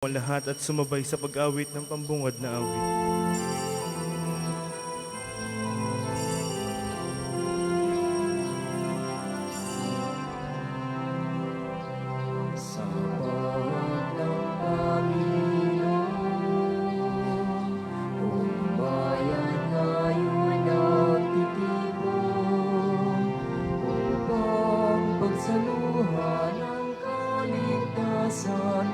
ang lahat at sumabay sa pag-awit ng pambungad na awit. Sa bawat ng Panginoon, buong bayan ngayon nagtitipon upang pagsaluhan ang kaligtasan,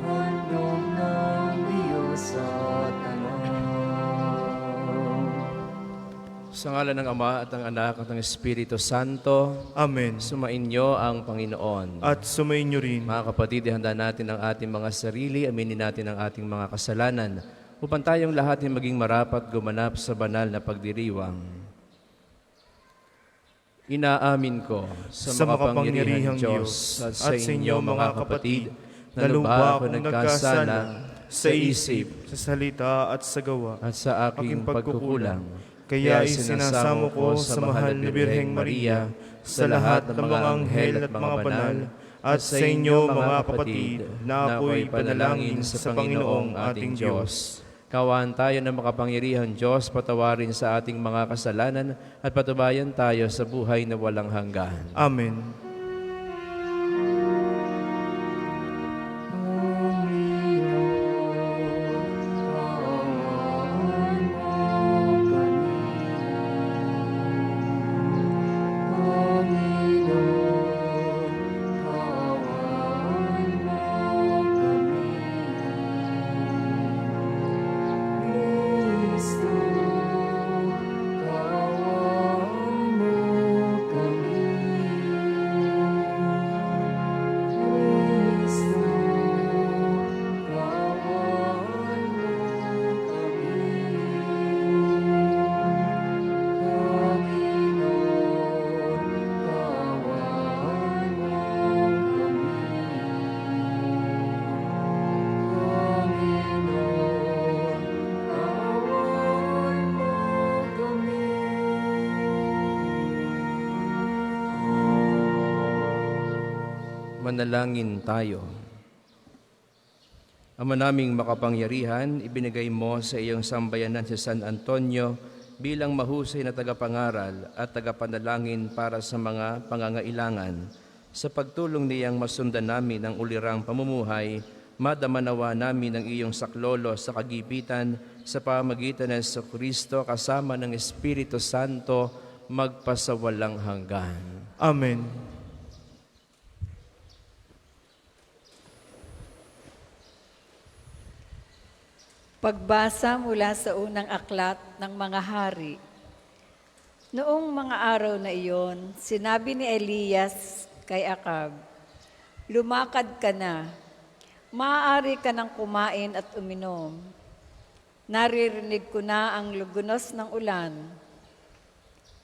handog ng Diyos sa tanan. Sa ngalan ng Ama at ng Anak at ng Espiritu Santo, Amen. sumainyo ang Panginoon. At sumainyo rin. Mga kapatid, ihanda natin ang ating mga sarili, aminin natin ang ating mga kasalanan, upang tayong lahat ay maging marapat gumanap sa banal na pagdiriwang. Inaamin ko sa makapangyarihang Diyos at sa inyo mga kapatid, na lubha ako nagkasala sa isip, sa salita at sa gawa, at sa aking pagkukulang. Kaya isinasamo ko sa mahal na Birheng Maria, sa lahat ng mga anghel at mga banal, at sa inyo mga kapatid, na ako'y panalangin sa Panginoong ating Diyos. Kawaan tayo ng makapangyarihang Diyos, patawarin sa ating mga kasalanan, at patubayan tayo sa buhay na walang hanggan. Amen. Manalangin tayo. Ama naming makapangyarihan, ibinigay mo sa iyong sambayanan si San Antonio bilang mahusay na tagapangaral at tagapanalangin para sa mga pangangailangan. Sa pagtulong niyang masundan namin ang ulirang pamumuhay, madamanawa namin ang iyong saklolo sa kagipitan sa pamagitan ng Kristo kasama ng Espiritu Santo magpasawalang hanggan. Amen. Pagbasa mula sa unang aklat ng mga hari. Noong mga araw na iyon, sinabi ni Elias kay Acab, "Lumakad ka na, maaari ka nang kumain at uminom. Naririnig ko na ang lugunos ng ulan."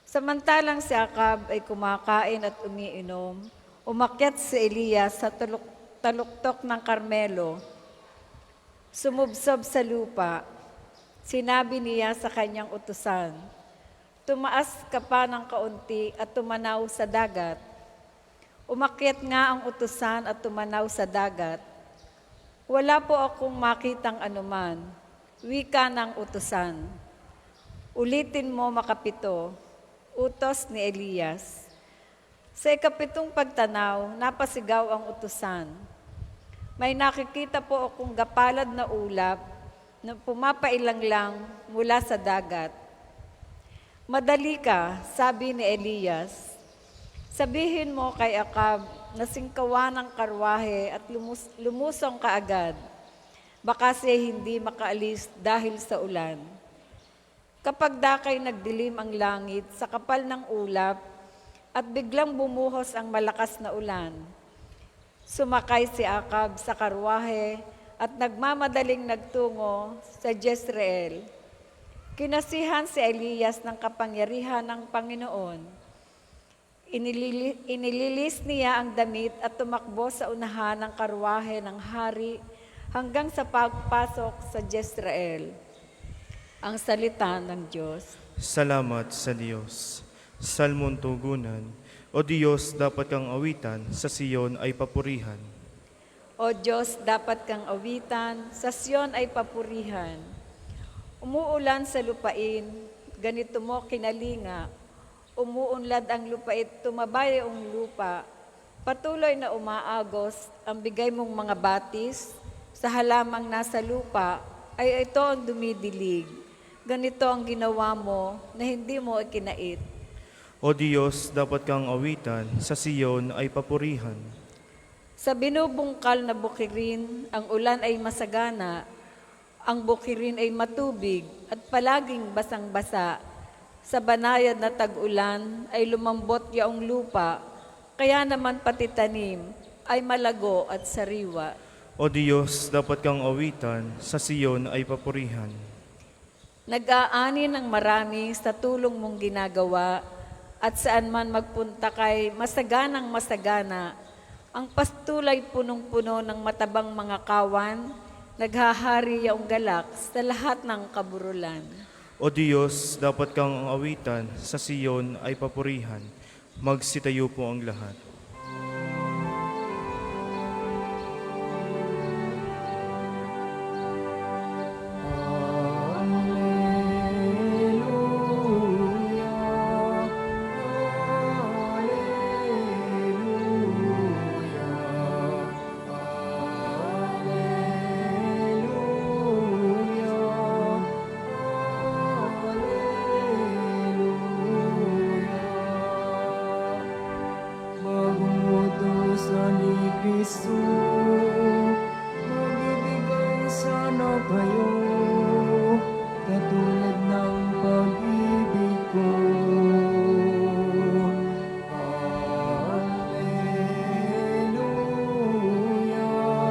Samantalang si Acab ay kumakain at umiinom, umakyat si Elias sa taluktok ng Karmelo. Sumubsob sa lupa, sinabi niya sa kanyang utusan, "Tumaas ka pa ng kaunti at tumanaw sa dagat." Umakyat nga ang utusan at tumanaw sa dagat. "Wala po akong makitang anuman," wika ng utusan. "Ulitin mo makapito," utos ni Elias. Sa ikapitong pagtanaw, napasigaw ang utusan. "May nakikita po akong gapalad na ulap na pumapailang lang mula sa dagat." "Madali ka," sabi ni Elias. "Sabihin mo kay Acab na singkawan ng karwahe at lumusong kaagad. Baka siya hindi makaalis dahil sa ulan." Kapag dakay nagdilim ang langit sa kapal ng ulap at biglang bumuhos ang malakas na ulan, sumakay si Acab sa karwahe at nagmamadaling nagtungo sa Jezreel. Kinasihan si Elias ng kapangyarihan ng Panginoon. Inililis niya ang damit at tumakbo sa unahan ng karwahe ng hari hanggang sa pagpasok sa Jezreel. Ang salita ng Diyos. Salamat sa Diyos. Salmon tugunan. O Diyos, dapat kang awitan, sa Siyon ay papurihan. O Diyos, dapat kang awitan, sa Siyon ay papurihan. Umuulan sa lupain, ganito mo kinalinga. Umuunlad ang lupait, tumabay ang lupa. Patuloy na umaagos ang bigay mong mga batis, sa halamang nasa lupa ay ito ang dumidilig. Ganito ang ginawa mo na hindi mo ikinait. O Diyos, dapat kang awitan, sa Siyon ay papurihan. Sa binubungkal na bukirin, ang ulan ay masagana, ang bukirin ay matubig at palaging basang-basa. Sa banayad na tag-ulan ay lumambot yaong lupa, kaya naman pati tanim ay malago at sariwa. O Diyos, dapat kang awitan, sa Siyon ay papurihan. Nag-aani ng marami sa tulong mong ginagawa, at saan man magpunta kay masaganang masagana. Ang pastulay punong-puno ng matabang mga kawan, naghahari yaong galak sa lahat ng kaburulan. O Diyos, dapat kang awitan, sa Siyon ay papurihan. Magsitayo po ang lahat. Magutusan ni Kristo, magbibigay sana kayo, katulad ng pag-ibig ko. Alleluia, Alleluia,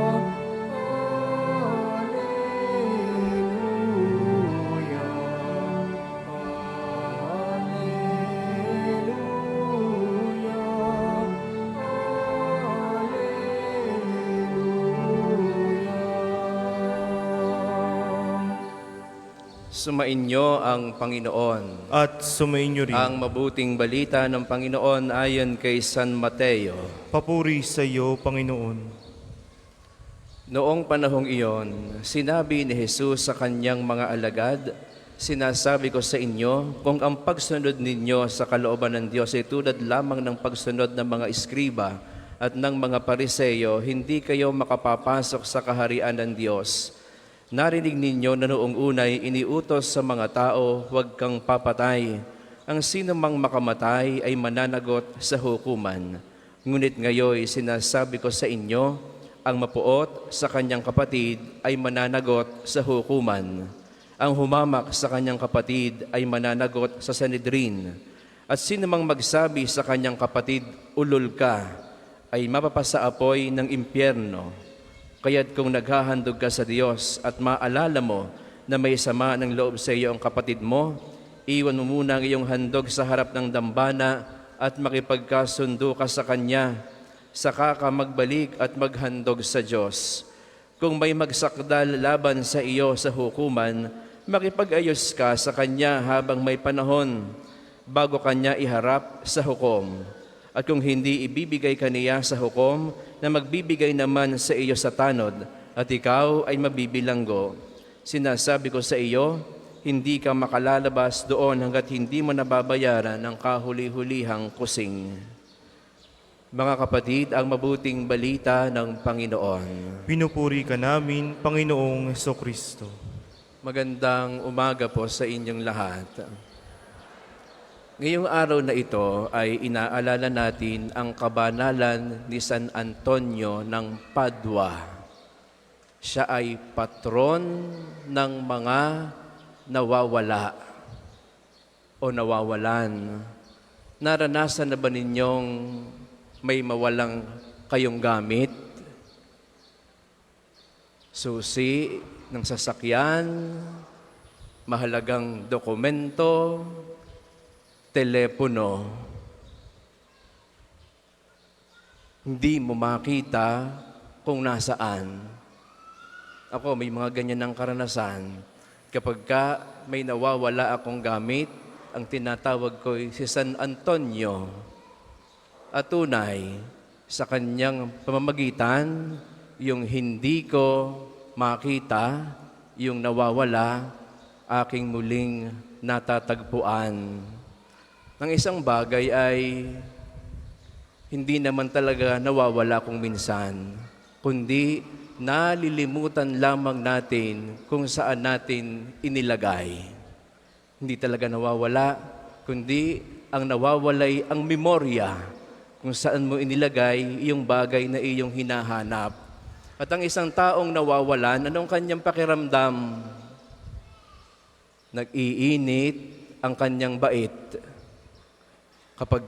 Sumainyo ang Panginoon. At sumainyo rin. Ang mabuting balita ng Panginoon ayon kay San Mateo. Papuri sa iyo, Panginoon. Noong panahong iyon, sinabi ni Jesus sa kanyang mga alagad, "Sinasabi ko sa inyo, kung ang pagsunod ninyo sa kalooban ng Diyos ay tulad lamang ng pagsunod ng mga iskriba at ng mga pariseyo, hindi kayo makapapasok sa kaharian ng Diyos. Narinig ninyo na noong unay iniutos sa mga tao, huwag kang papatay. Ang sino mang makamatay ay mananagot sa hukuman. Ngunit ngayon sinasabi ko sa inyo, ang mapuot sa kanyang kapatid ay mananagot sa hukuman. Ang humamak sa kanyang kapatid ay mananagot sa Sanhedrin. At sino mang magsabi sa kanyang kapatid, ulol ka, ay mapapasaapoy ng impyerno. Kaya't kung naghahandog ka sa Diyos at maalala mo na may sama ng loob sa iyo ang kapatid mo, iwan mo muna ang iyong handog sa harap ng dambana at makipagkasundo ka sa Kanya. Saka ka magbalik at maghandog sa Diyos. Kung may magsakdal laban sa iyo sa hukuman, makipag-ayos ka sa Kanya habang may panahon, bago Kanya iharap sa hukom. At kung hindi ibibigay ka niya sa hukom, na magbibigay naman sa iyo sa tanod, at ikaw ay mabibilanggo. Sinasabi ko sa iyo, hindi ka makalalabas doon hanggat hindi mo nababayaran ang kahuli-hulihang kusing." Mga kapatid, ang mabuting balita ng Panginoon. Pinupuri ka namin, Panginoong Hesukristo. Magandang umaga po sa inyong lahat. Ngayong araw na ito ay inaalala natin ang kabanalan ni San Antonio ng Padua. Siya ay patron ng mga nawawala o nawawalan. Naranasan na ba ninyong may mawalang kayong gamit? Susi ng sasakyan, mahalagang dokumento, telepono. Hindi mo makita kung nasaan. Ako, may mga ganyan ng karanasan. Kapag may nawawala akong gamit, ang tinatawag ko ay si San Antonio. At tunay, sa kanyang pamamagitan, yung hindi ko makita, yung nawawala, aking muling natatagpuan. Ang isang bagay ay hindi naman talaga nawawala kung minsan, kundi nalilimutan lamang natin kung saan natin inilagay. Hindi talaga nawawala, kundi ang nawawalay ang memorya kung saan mo inilagay yung bagay na iyong hinahanap. At ang isang taong nawawalan, anong kanyang pakiramdam? Nag-iinit ang kanyang bait. Kapag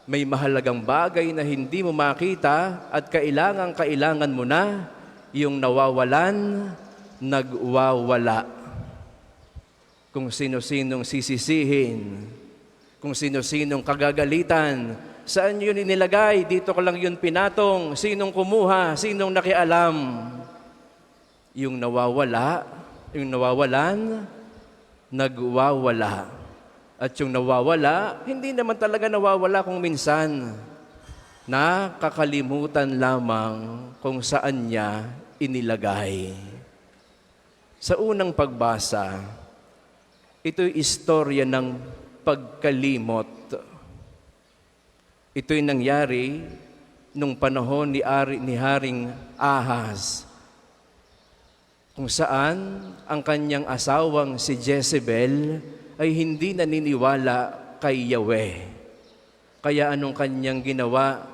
may mahalagang bagay na hindi mo makita at kailangan mo na, yung nawawalan, nagwawala. Kung sino-sinong sisisihin, kung sino-sinong kagagalitan, saan yun inilagay? Dito ko lang yun pinatong. Sinong kumuha? Sinong nakialam? Yung nawawala, yung nawawalan, nagwawala. At yung nawawala, hindi naman talaga nawawala kung minsan. Nakakalimutan lamang kung saan niya inilagay. Sa unang pagbasa, ito'y istorya ng pagkalimot. Ito'y nangyari nung panahon ni Haring Ahaz, kung saan ang kanyang asawang si Jezebel ay hindi naniniwala kay Yahweh. Kaya anong kanyang ginawa?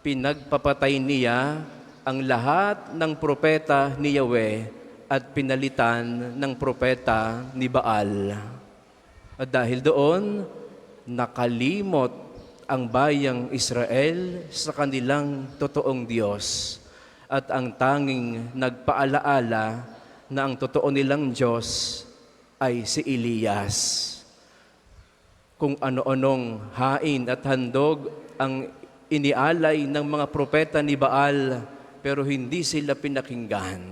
Pinagpapatay niya ang lahat ng propeta ni Yahweh at pinalitan ng propeta ni Baal. At dahil doon, nakalimot ang bayang Israel sa kanilang totoong Diyos. At ang tanging nagpaalaala na ang totoo nilang Diyos ay si Elias. Kung ano-anong hain at handog ang inialay ng mga propeta ni Baal, pero hindi sila pinakinggan.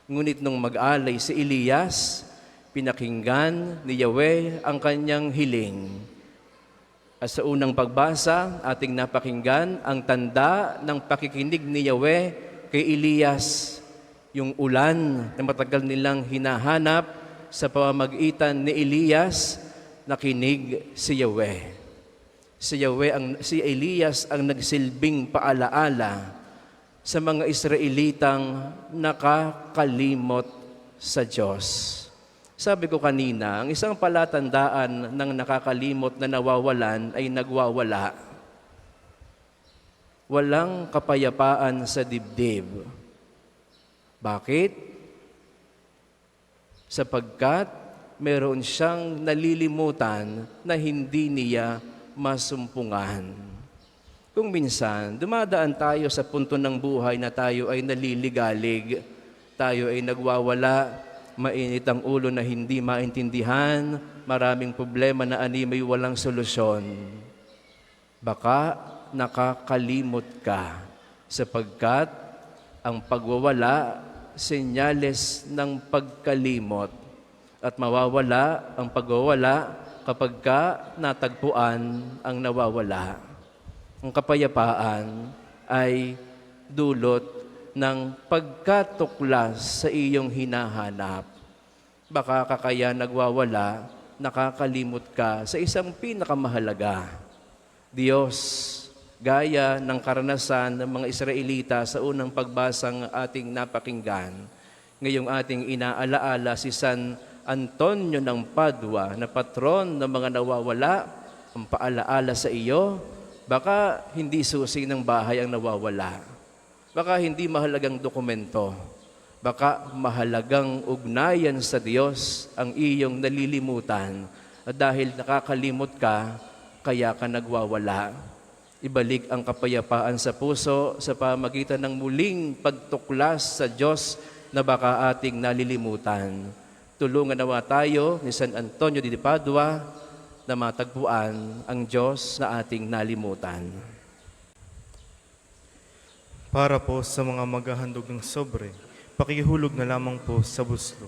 Ngunit nung mag-alay si Elias, pinakinggan ni Yahweh ang kanyang hiling. At sa unang pagbasa, ating napakinggan ang tanda ng pakikinig ni Yahweh kay Elias, yung ulan na matagal nilang hinahanap. Sa pamamagitan ni Elias, nakinig si Yahweh. Si Elias ang nagsilbing paalaala sa mga Israelitang nakakalimot sa Diyos. Sabi ko kanina, ang isang palatandaan ng nakakalimot na nawawalan ay nagwawala. Walang kapayapaan sa dibdib. Bakit? Sapagkat meron siyang nalilimutan na hindi niya masumpungan. Kung minsan, dumadaan tayo sa punto ng buhay na tayo ay naliligalig, tayo ay nagwawala, mainit ang ulo na hindi maintindihan, maraming problema na may walang solusyon. Baka nakakalimot ka sapagkat ang pagwawala, senyales ng pagkalimot. At mawawala ang pagwawala kapag natagpuan ang nawawala. Ang kapayapaan ay dulot ng pagkatuklas sa iyong hinahanap. Baka kaya nagwawala, nakakalimot ka sa isang pinakamahalaga. Diyos, gaya ng karanasan ng mga Israelita sa unang pagbasang ating napakinggan, ngayong ating inaalaala si San Antonio ng Padua na patron ng mga nawawala, ang paalaala sa iyo, baka hindi susi ng bahay ang nawawala. Baka hindi mahalagang dokumento. Baka mahalagang ugnayan sa Diyos ang iyong nalilimutan. At dahil nakakalimot ka, kaya ka nagwawala. Ibalik ang kapayapaan sa puso sa pamagitan ng muling pagtuklas sa Diyos na baka ating nalilimutan. Tulungan nawa tayo ni San Antonio de Padua na matagpuan ang Diyos na ating nalimutan. Para po sa mga maghahandog ng sobre, pakihulog na lamang po sa buslo.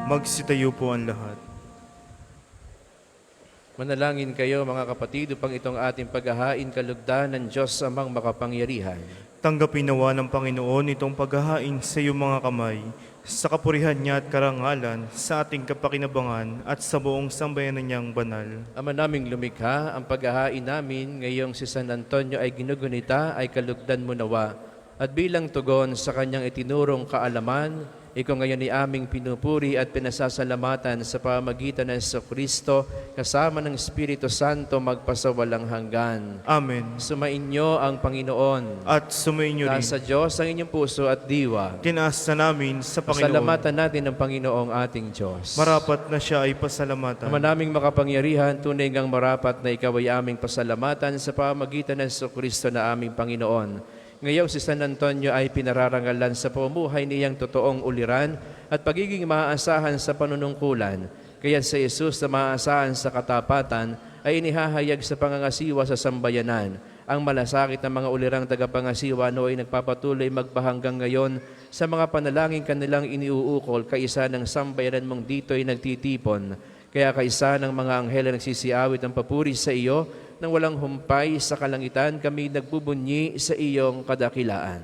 Magsitayo po ang lahat. Manalangin kayo mga kapatid upang itong ating paghahain kalugdan ng Diyos amang makapangyarihan. Tanggapin nawa ng Panginoon itong paghahain sa iyong mga kamay, sa kapurihan niya at karangalan, sa ating kapakinabangan at sa buong sambayanan niyang banal. Ama naming lumikha, ang paghahain namin ngayong si San Antonio ay ginugunita ay kalugdan mo nawa. At bilang tugon sa kanyang itinurong kaalaman, ikaw ngayon ay aming pinupuri at pinasasalamatan sa pamagitan ng Jesucristo kasama ng Espiritu Santo magpasawalang hanggan. Amen. Sumainyo ang Panginoon. At sumainyo rin. Nasa Diyos ang inyong puso at diwa. Tinaasa namin sa Panginoon. Pasalamatan natin ang Panginoong ating Diyos. Marapat na siya ay pasalamatan. Ama naming makapangyarihan, tunay ngang marapat na ikaw ay aming pasalamatan sa pamagitan ng Jesucristo na aming Panginoon. Ngayon si San Antonio ay pinararangalan sa pamumuhay niyang totoong uliran at pagiging maaasahan sa panunungkulan. Kaya si Jesus na maaasahan sa katapatan ay inihahayag sa pangangasiwa sa sambayanan. Ang malasakit ng mga ulirang tagapangasiwa no ay nagpapatuloy magpahanggang ngayon sa mga panalangin kanilang iniuukol kaisa ng sambayanan mong dito'y nagtitipon. Kaya kaisa ng mga anghel na nagsisiawit ang papuri sa iyo, nang walang humpay sa kalangitan, kami nagbubunyi sa iyong kadakilaan.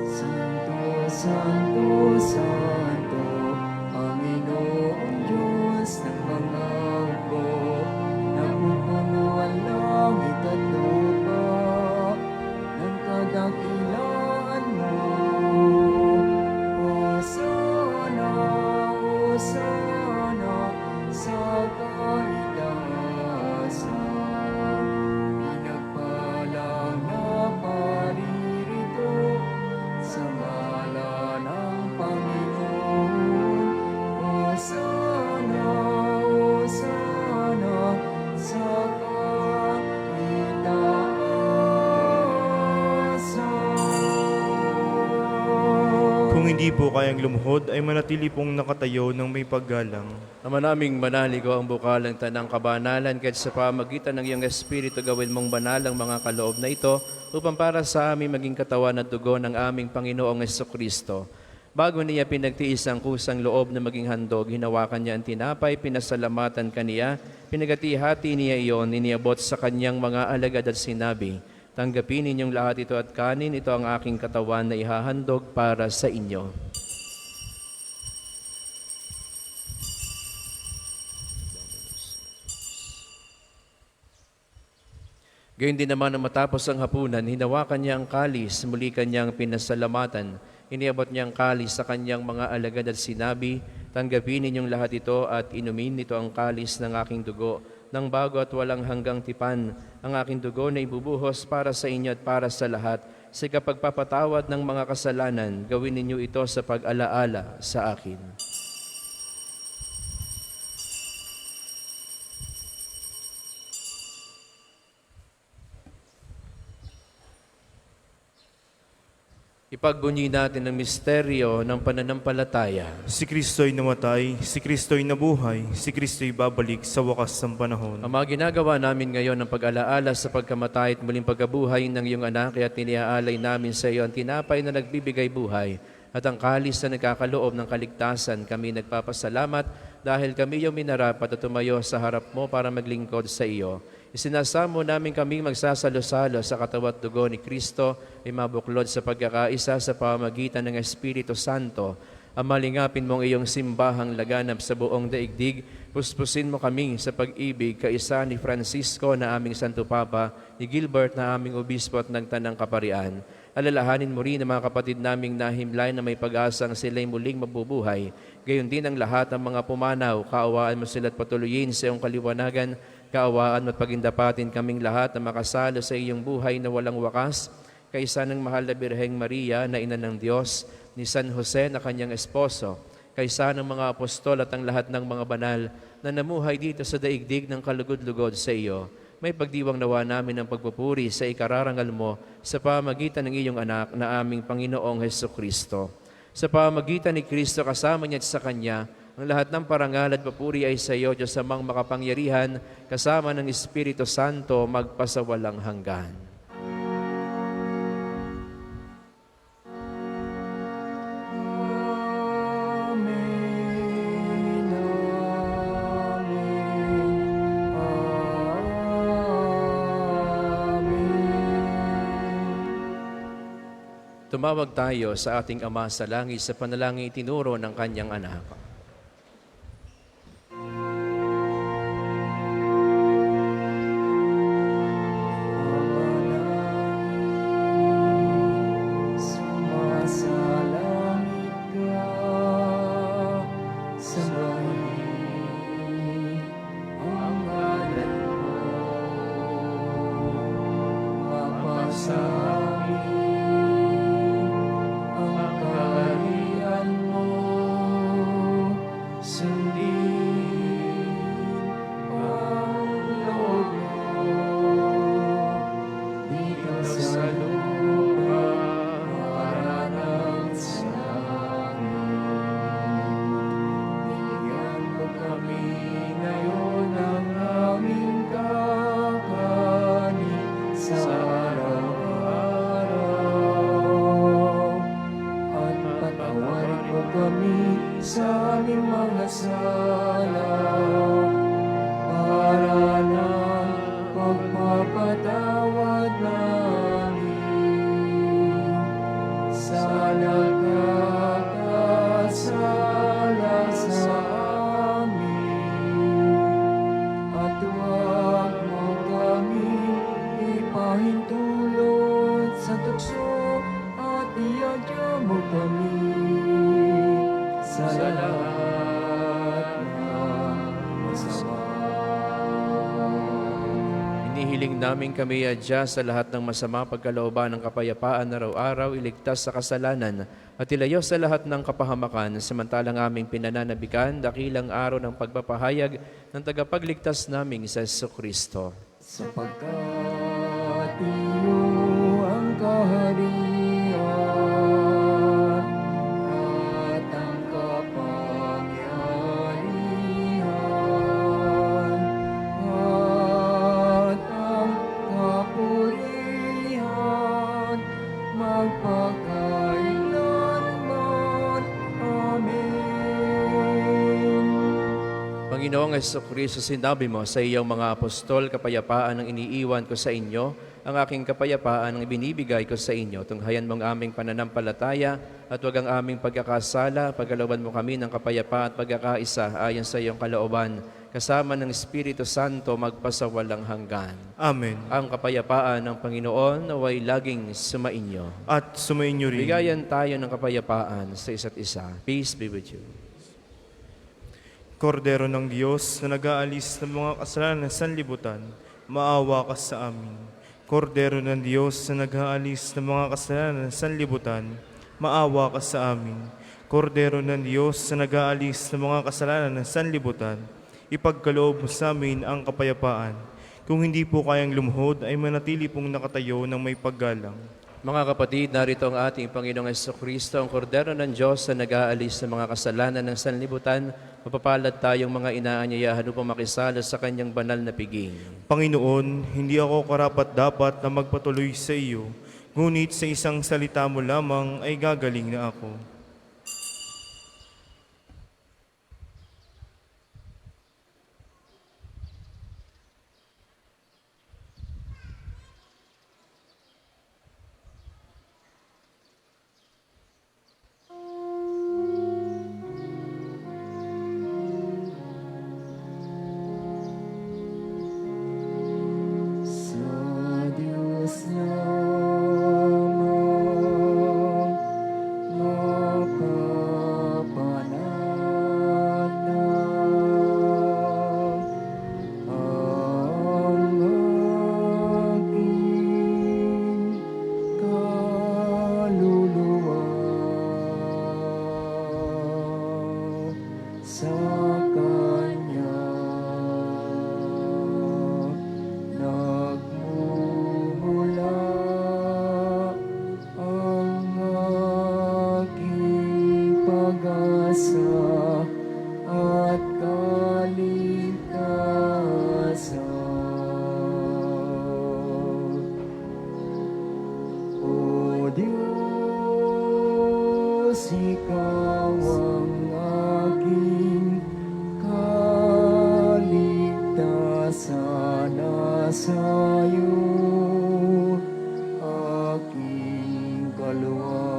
Santo, Santo, Santo, Panginoong Diyos ng mga hukbo, napupuno ang langit at lupa ng kadakilaan mo. Hosana, Hosana, sa kaitaasan. Pinagpalang na paririto sa ngalan ng Panginoon. Hosana, Hosana, sa kaitaasan. Kung hindi po kayang lumuhod, ay manatili pong nakatayo ng may paggalang. Ama naming manaligaw ang bukalang tanang kabanalan kahit sa pamagitan ng iyong Espiritu gawin mong banal ang mga kaloob na ito upang para sa amin maging katawan at dugo ng aming Panginoong Jesucristo. Bago niya pinagtiis ang kusang loob na maging handog, hinawakan niya ang tinapay, pinasalamatan kaniya, pinagati-hati niya iyon, iniabot sa kanyang mga alagad at sinabi, tanggapin ninyong lahat ito at kanin, ito ang aking katawan na ihahandog para sa inyo. Gayun din naman na matapos ang hapunan, hinawakan niya ang kalis, muli kanyang pinasalamatan. Iniabot niya ang kalis sa kanyang mga alagad at sinabi, tanggapin ninyong lahat ito at inumin nito ang kalis ng aking dugo, ng bago at walang hanggang tipan, ang aking dugo na ibubuhos para sa inyo at para sa lahat. Sa kapagpapatawad ng mga kasalanan, gawin ninyo ito sa pag-alaala sa akin. Ipagbunyi natin ang misteryo ng pananampalataya. Si Kristo'y namatay, si Kristo'y nabuhay, si Kristo'y babalik sa wakas ng panahon. Ang mga ginagawa namin ngayon ng pag-alaala sa pagkamatay at muling pagkabuhay ng iyong anak, kaya tiniaalay namin sa iyo ang tinapay na nagbibigay buhay at ang kalis na nagkakaloob ng kaligtasan. Kami nagpapasalamat dahil kami iyong minarapat at tumayo sa harap mo para maglingkod sa iyo. Isinasamo namin kaming magsasalo-salo sa katawan at dugo ni Kristo ay mabuklod sa pagkakaisa sa pamamagitan ng Espiritu Santo. Amalingapin mong iyong simbahang laganap sa buong daigdig. Puspusin mo kami sa pag-ibig kaisa ni Francisco na aming Santo Papa, ni Gilbert na aming Obispo at ng Tanang Kaparian. Alalahanin mo rin ang mga kapatid naming nahimlay na may pag-asang sila'y muling mabubuhay. Gayon din ang lahat ng mga pumanaw. Kaawaan mo sila at patuloyin sa iyong kaliwanagan. Kaawaan at pagindapatin kaming lahat na makasalo sa iyong buhay na walang wakas, kaisa ng mahal na Birheng Maria na ina ng Diyos, ni San Jose na kanyang esposo, kaisa ng mga apostol at ang lahat ng mga banal na namuhay dito sa daigdig ng kalugod-lugod sa iyo. May pagdiwang nawa namin ang pagpupuri sa ikararangal mo sa pamagitan ng iyong anak na aming Panginoong Jesucristo. Sa pamagitan ni Kristo kasama niya at sa Kanya, ang lahat ng parangal at papuri ay sa iyo, Diyos amang makapangyarihan, kasama ng Espiritu Santo, magpasawalang hanggan. Tumawag tayo sa ating Ama sa langit sa panalangin itinuro ng kanyang anak. Sumasalangit ka, sambahin ang ngalan mo. Mapasamin ang kaharian mo, sundin ang loob mo dito sa lupa para ng sa langit. Bigyan mo kami ngayon ng aming kakanin sa araw-araw. At patawarin mo kami sa aming mga sala para ng pagpapatawad namin sa nagkakasala sa amin. At huwag mo kami ipahintulot sa tukso at iadya mo kami sa lahat ng masama. Inihiling namin kami adya sa lahat ng masama pagkalooban ng kapayapaan araw-araw, iligtas sa kasalanan at ilayo sa lahat ng kapahamakan samantalang aming pinananabikan dakilang araw ng pagpapahayag ng tagapagligtas naming sa Jesucristo. Sapagkat iyo ang kaharian at ang kapangyarihan at ang kapurihan magpakailanman. Amen. Panginoong Jesucristo, sinabi mo sa iyong mga apostol, kapayapaan ang iniiwan ko sa inyo, ang aking kapayapaan ang ibinibigay ko sa inyo. Tunghayan mo ang aming pananampalataya at huwag ang aming pagkakasala. Pagkalooban mo kami ng kapayapaan at pagkakaisa ayon sa iyong kalooban, kasama ng Espiritu Santo magpasawalang hanggan. Amen. Ang kapayapaan ng Panginoon naway laging sumainyo. At sumainyo rin. Bigayan tayo ng kapayapaan sa isa't isa. Peace be with you. Kordero ng Diyos na nag-aalis ng mga kasalanan sa sanlibutan, maawa ka sa amin. Kordero ng Diyos na nag-aalis ng mga kasalanan sa sanlibutan, maawa ka sa amin. Kordero ng Diyos na nag-aalis ng mga kasalanan sa sanlibutan, ipagkaloob mo sa amin ang kapayapaan. Kung hindi po kayang lumuhod, ay manatili pong nakatayo ng may paggalang. Mga kapatid, narito ang ating Panginoong Jesucristo, ang kordero ng Diyos na nag-aalis ng mga kasalanan ng sanlibutan. Mapapalad tayong mga inaanyayahan upang makisala sa kanyang banal na piging. Panginoon, hindi ako karapat-dapat na magpatuloy sa iyo, ngunit sa isang salita mo lamang ay gagaling na ako. Sa Diyos lamang mapapanatag ang aking kaluluwa. Sa Kanya nagmumula ang aking pag-asa at kaligtasan. O Diyos, Ikaw ang aking kaligtasan. Nasa iyo aking kaluwa.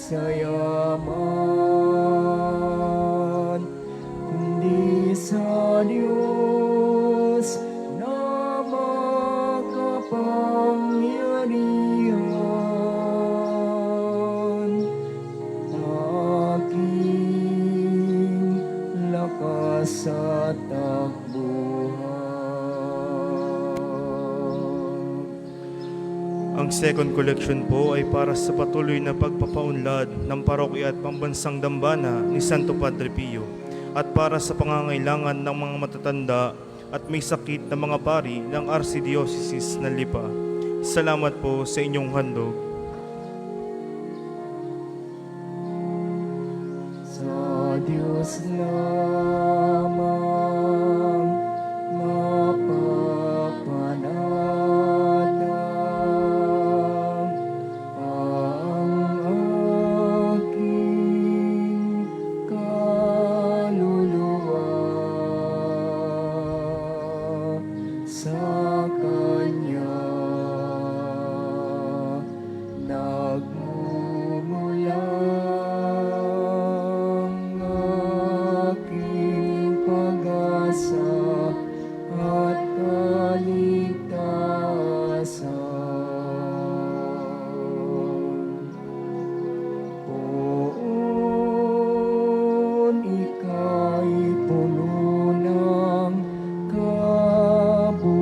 sa yaman, kundi sa Diyos na makapangyarihan. Aking lakas at takbuhan. Ang second collection po ay para sa patuloy na pagpapaunlad ng parokya at pambansang dambana ni Santo Padre Pio at para sa pangangailangan ng mga matatanda at may sakit na mga pari ng Archdiocese ng Lipa. Salamat po sa inyong handog. Sa Diyos lamang mapapanatang ang aking kaluluwa. Sa Kanya nagmumulang aking pag-asa at kaligtasan. Poon ika'y puno ng kabutihan,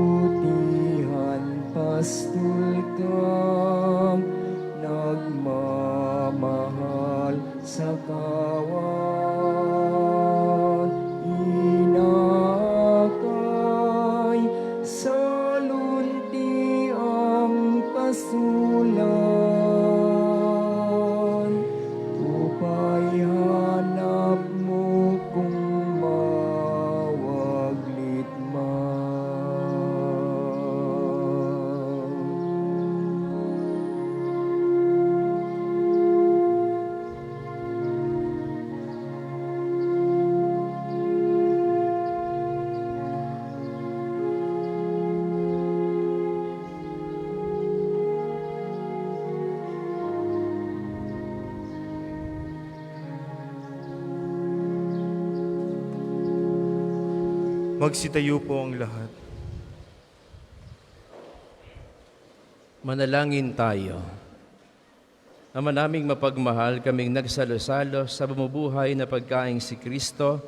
pastul kang nagmamahal sa kawan. Inakay sa lunti ang pasulan, upay hanap mo kung mawaglit man. Magsitayo po ang lahat. Manalangin tayo. Ama naming mapagmahal, kaming nagsalo-salo sa bumubuhay na pagkaing si Kristo,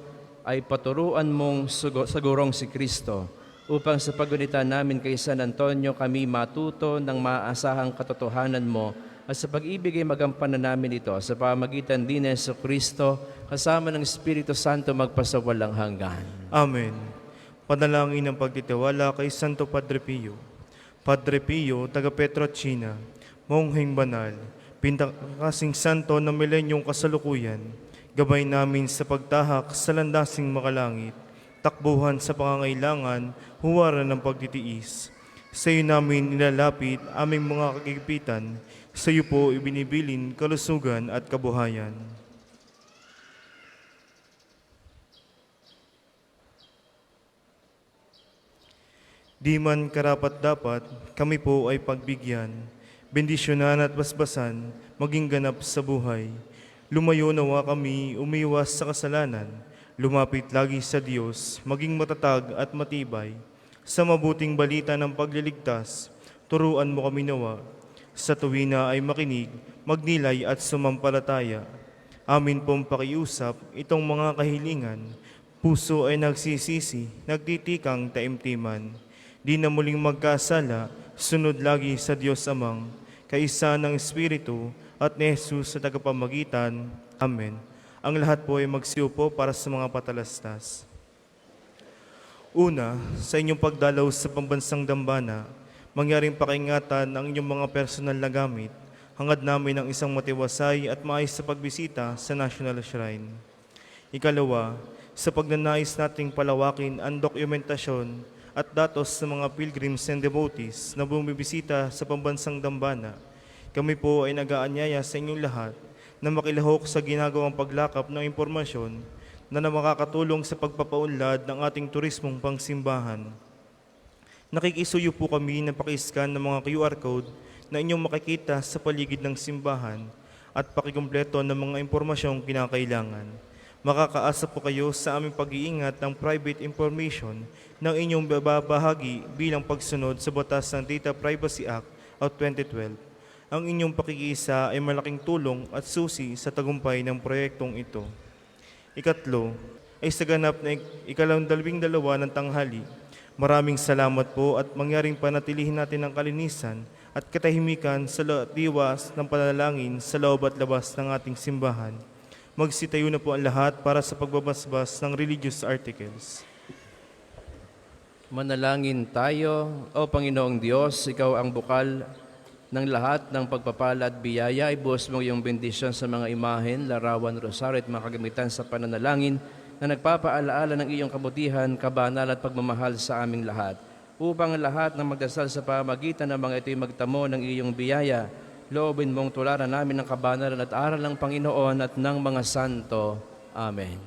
ay paturuan mong sagurong si Kristo, upang sa pagunita namin kay San Antonio kami matuto ng maaasahang katotohanan mo, at sa pag-ibig ay magampanan namin ito sa pamagitan din ni Jesu Kristo, kasama ng Espiritu Santo magpasawalang hanggan. Amen. Panalangin ng pagtitiwala kay Santo Padre Pio. Padre Pio, taga Petrocina, Mongheng Banal, pintakasing santo ng milenyong kasalukuyan, gabay namin sa pagtahak sa landasing makalangit, takbuhan sa pangangailangan, huwaran ng pagtitiis. Sa iyo namin nilalapit aming mga kagipitan, sa iyo po ibinibilin kalusugan at kabuhayan. Di man karapat-dapat, kami po ay pagbigyan, bendisyonan at basbasan, maging ganap sa buhay. Lumayo nawa kami, umiwas sa kasalanan, lumapit lagi sa Diyos, maging matatag at matibay. Sa mabuting balita ng pagliligtas, turuan mo kami nawa. Sa tuwina ay makinig, magnilay at sumampalataya. Amin pong pakiusap itong mga kahilingan. Puso ay nagsisisi, nagtitikang taimtiman. Di na muling magkasala, sunod lagi sa Diyos Amang, kaisa ng Espiritu at ni Jesus sa tagapamagitan. Amen. Ang lahat po ay magsiupo para sa mga patalastas. Una, sa inyong pagdalaw sa pambansang dambana, mangyaring pakiingatan ang inyong mga personal na gamit, hangad namin ang isang matiwasay at maayos sa pagbisita sa National Shrine. Ikalawa, sa pagnanais nating palawakin ang dokumentasyon at datos sa mga pilgrims and devotees na bumibisita sa pambansang dambana, kami po ay nag-aanyaya sa inyong lahat na makilahok sa ginagawang paglakap ng impormasyon na makakatulong sa pagpapaunlad ng ating turismong pangsimbahan. Nakikisuyo po kami na paki-scan ng mga QR code na inyong makikita sa paligid ng simbahan at pakikumpleto ng mga impormasyong kinakailangan. Makakaasa po kayo sa aming pag-iingat ng private information ng inyong babahagi bilang pagsunod sa batas ng Data Privacy Act of 2012. Ang inyong pakikiisa ay malaking tulong at susi sa tagumpay ng proyektong ito. Ikatlo, ay sa ganap na ika-12 ng tanghali. Maraming salamat po at mangyaring panatilihin natin ang kalinisan at katahimikan sa diwas ng panalangin sa loob at labas ng ating simbahan. Magsitayo na po ang lahat para sa pagbabasbas ng religious articles. Manalangin tayo, O Panginoong Diyos, Ikaw ang bukal ng lahat ng pagpapala at biyaya. Ibuhos mo iyong bendisyon sa mga imahen, larawan, rosaryo at mga kagamitan sa pananalangin na nagpapaalaala ng iyong kabutihan, kabanal at pagmamahal sa aming lahat. Upang lahat ng magdasal sa pamagitan ng mga ito'y magtamo ng iyong biyaya, loobin mong tularan namin ng kabanalan at aral ng Panginoon at ng mga santo. Amen.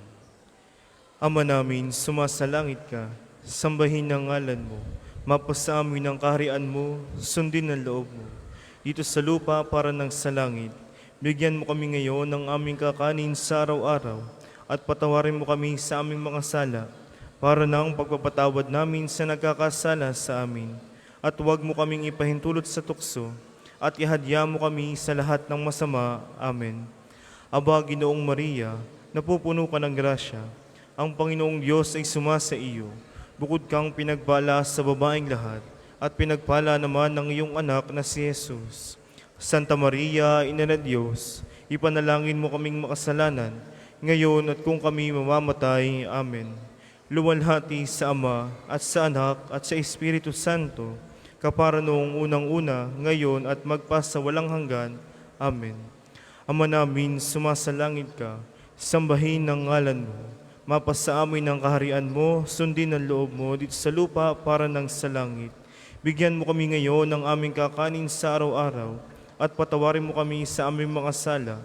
Ama namin, sumasalangit ka, sambahin ang ngalan mo, mapasa amin ang kaharian mo, sundin ang loob mo. Dito sa lupa para ng sa langit, bigyan mo kami ngayon ng aming kakanin sa araw-araw, at patawarin mo kami sa aming mga sala, para ng pagpapatawad namin sa nagkakasala sa amin. At huwag mo kaming ipahintulot sa tukso, at ihadya mo kami sa lahat ng masama. Amen. Aba, Ginoong Maria, napupuno ka ng grasya, ang Panginoong Diyos ay sumasa iyo. Bukod kang pinagpala sa babaeng lahat, at pinagpala naman ng iyong anak na si Jesus. Santa Maria, Ina ng Diyos, ipanalangin mo kaming makasalanan, ngayon at kung kami mamamatay. Amen. Luwalhati sa Ama, at sa Anak, at sa Espiritu Santo, kapara noong unang-una, ngayon at magpasawalang hanggan. Amen. Ama namin, sumasalangit ka, sambahin ang ngalan mo, mapasa amin ang kaharian mo, sundin ang loob mo dito sa lupa para ng sa langit. Bigyan mo kami ngayon ng aming kakanin sa araw-araw, at patawarin mo kami sa aming mga sala,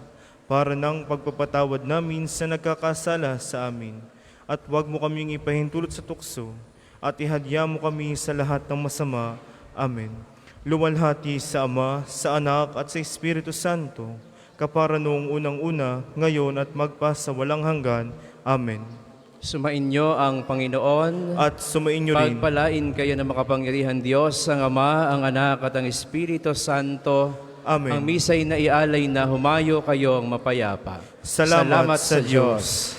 para ng pagpapatawad namin sa nagkakasala sa amin. At huwag mo kaming ipahintulot sa tukso, at ihadya mo kami sa lahat ng masama. Amen. Luwalhati sa Ama, sa Anak, at sa Espiritu Santo, kapara noong unang-una, ngayon at magpasawalang hanggan. Amen. Sumainyo ang Panginoon, At sumainyo rin. pagpalain kayo ng makapangyarihan Diyos, ang Ama, ang Anak, at ang Espiritu Santo. Amen. Ang misa'y naialay na humayo kayong mapayapa. Salamat sa Diyos.